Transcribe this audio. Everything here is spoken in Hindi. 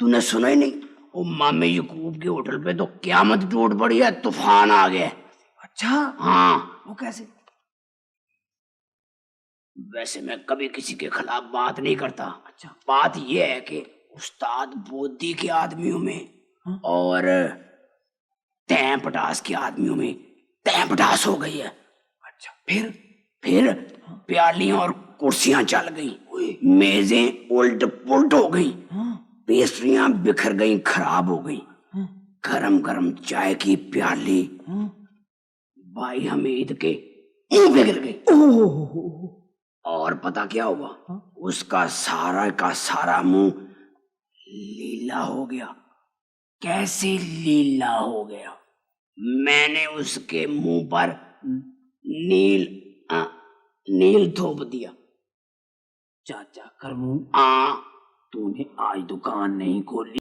तूने सुना ही नहीं? ओ मामे यकूब के होटल पे तो क़यामत टूट पड़ी है, तूफान आ गया। अच्छा, हाँ। वो कैसे? वैसे मैं कभी किसी के खिलाफ बात नहीं करता। अच्छा। बात यह है कि उस्ताद बोधी के आदमियों में और तैं पटास के आदमियों में तैं पटास हो गई है। अच्छा, फिर प्यालियां और कुर्सियां चल गई, मेजें उल्ट पुल्ट हो गई, पेस्ट्रियां बिखर गई, खराब हो गई। गरम गरम चाय की प्याली भाई हमीद के मुंह पे गिर गई। और पता क्या हुआ? उसका सारा का सारा मुंह लीला हो गया। कैसे लीला हो गया? मैंने उसके मुंह पर नील थोप दिया। चाचा करमू, हाँ, तूने आज दुकान नहीं खोली।